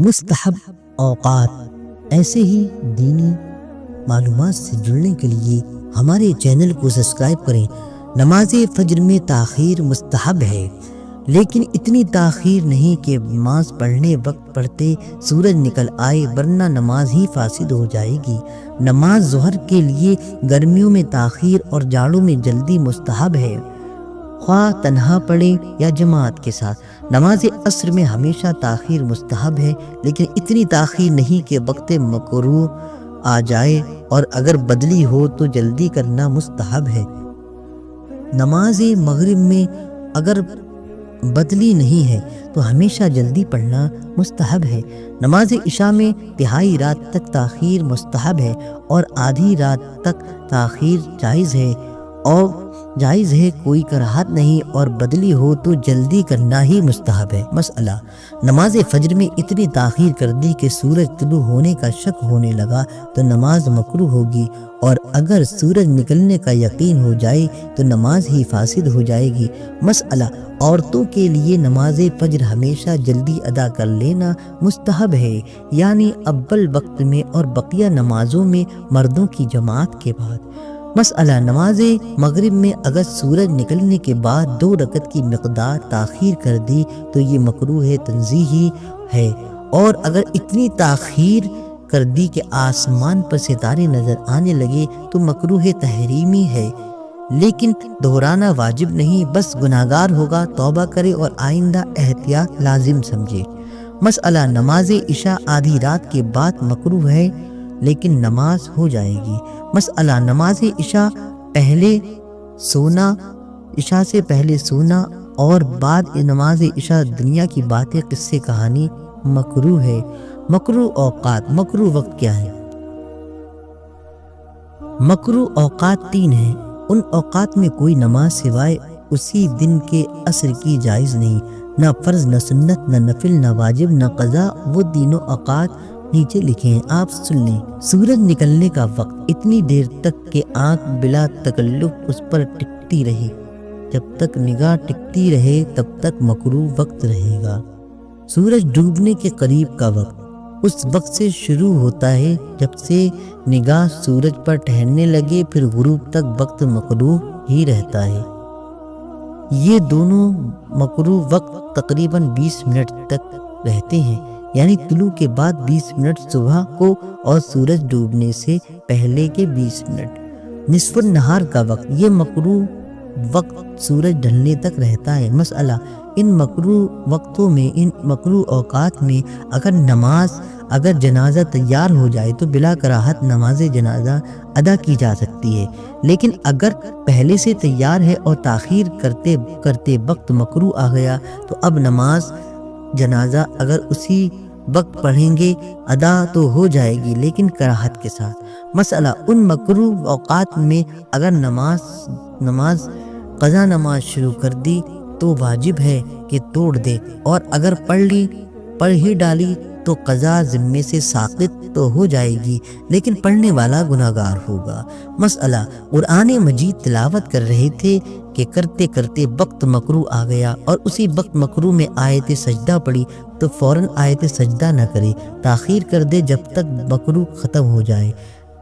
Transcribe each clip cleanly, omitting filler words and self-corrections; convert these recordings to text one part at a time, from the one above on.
مستحب اوقات۔ ایسے ہی دینی معلومات سے جڑنے کے لیے ہمارے چینل کو سبسکرائب کریں۔ نماز فجر میں تاخیر مستحب ہے، لیکن اتنی تاخیر نہیں کہ نماز پڑھنے وقت پڑھتے سورج نکل آئے، ورنہ نماز ہی فاسد ہو جائے گی۔ نماز ظہر کے لیے گرمیوں میں تاخیر اور جاڑوں میں جلدی مستحب ہے، خواہ تنہا پڑھے یا جماعت کے ساتھ۔ نماز عصر میں ہمیشہ تاخیر مستحب ہے، لیکن اتنی تاخیر نہیں کہ وقت مکروہ آ جائے، اور اگر بدلی ہو تو جلدی کرنا مستحب ہے۔ نماز مغرب میں اگر بدلی نہیں ہے تو ہمیشہ جلدی پڑھنا مستحب ہے۔ نماز عشاء میں تہائی رات تک تاخیر مستحب ہے، اور آدھی رات تک تاخیر جائز ہے، کوئی کراہت نہیں، اور بدلی ہو تو جلدی کرنا ہی مستحب ہے۔ مسئلہ: نماز فجر میں اتنی تاخیر کر دی کہ سورج طلوع ہونے کا شک ہونے لگا تو نماز مکروہ ہوگی، اور اگر سورج نکلنے کا یقین ہو جائے تو نماز ہی فاسد ہو جائے گی۔ مسئلہ: عورتوں کے لیے نماز فجر ہمیشہ جلدی ادا کر لینا مستحب ہے، یعنی اول وقت میں اور بقیہ نمازوں میں مردوں کی جماعت کے بعد۔ مسئلہ: نماز مغرب میں اگر سورج نکلنے کے بعد 2 رکعت کی مقدار تاخیر کر دی تو یہ مکروہ تنزیہی ہے، اور اگر اتنی تاخیر کر دی کہ آسمان پر ستارے نظر آنے لگے تو مکروہ تحریمی ہے، لیکن دہرانا واجب نہیں، بس گناہگار ہوگا، توبہ کرے اور آئندہ احتیاط لازم سمجھے۔ مسئلہ: نماز عشاء آدھی رات کے بعد مکروہ ہے، لیکن نماز ہو جائے گی۔ مسئلہ: نماز عشاء سے پہلے سونا اور بعد نماز عشاء دنیا کی باتیں، قصے، کہانی مکروہ ہے۔ مکروہ اوقات۔ مکروہ وقت کیا ہے؟ مکروہ اوقات 3 ہیں۔ ان اوقات میں کوئی نماز سوائے اسی دن کے عصر کی جائز نہیں، نہ فرض، نہ سنت، نہ نفل، نہ واجب، نہ قضا۔ وہ تینوں اوقات نیچے لکھے ہیں، آپ سن لیں۔ سورج نکلنے کا وقت، اتنی دیر تک کہ آنکھ بلا تکلف اس پر ٹکتی رہے، جب تک نگاہ ٹکتی رہے تب تک مکروہ وقت رہے گا۔ سورج ڈوبنے کے قریب کا وقت اس وقت سے شروع ہوتا ہے جب سے نگاہ سورج پر ٹھہرنے لگے، پھر غروب تک وقت مکروہ ہی رہتا ہے۔ یہ دونوں مکروہ وقت تقریباً 20 منٹ تک رہتے ہیں، یعنی طلوع کے بعد 20 منٹ صبح کو اور سورج ڈوبنے سے پہلے کے 20 منٹ۔ نصف النہار کا وقت، یہ مکروہ وقت سورج ڈھلنے تک رہتا ہے۔ مسئلہ: ان مکروہ وقتوں میں، ان مکروہ اوقات میں اگر جنازہ تیار ہو جائے تو بلا کراہت نماز جنازہ ادا کی جا سکتی ہے، لیکن اگر پہلے سے تیار ہے اور تاخیر کرتے وقت مکروہ آ گیا تو اب نماز جنازہ اگر اسی وقت پڑھیں گے ادا تو ہو جائے گی، لیکن کراہت کے ساتھ۔ مسئلہ: ان مکروہ اوقات میں اگر قضا نماز شروع کر دی تو واجب ہے کہ توڑ دے، اور اگر پڑھ ہی ڈالی تو قضا ذمے سے ساقط تو ہو جائے گی، لیکن پڑھنے والا گناہگار ہوگا۔ مسئلہ: قرآن مجید تلاوت کر رہے تھے کہ کرتے کرتے وقت مکروہ آ گیا اور اسی وقت مکروہ میں آیت سجدہ پڑھی تو فوراً آیت سجدہ نہ کرے، تاخیر کر دے جب تک مکروہ ختم ہو جائے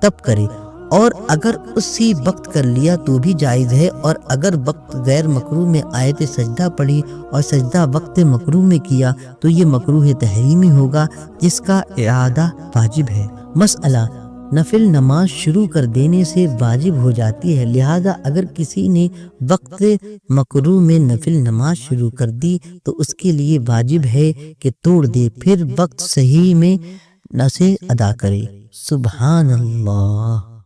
تب کرے، اور اگر اسی وقت کر لیا تو بھی جائز ہے، اور اگر وقت غیر مکروہ میں آیت سجدہ پڑھی اور سجدہ وقت مکروہ میں کیا تو یہ مکروہ تحریمی ہوگا، جس کا اعادہ واجب ہے۔ مسئلہ: نفل نماز شروع کر دینے سے واجب ہو جاتی ہے، لہذا اگر کسی نے وقت مکروہ میں نفل نماز شروع کر دی تو اس کے لیے واجب ہے کہ توڑ دے، پھر وقت صحیح میں نہ سے ادا کرے۔ سبحان اللہ۔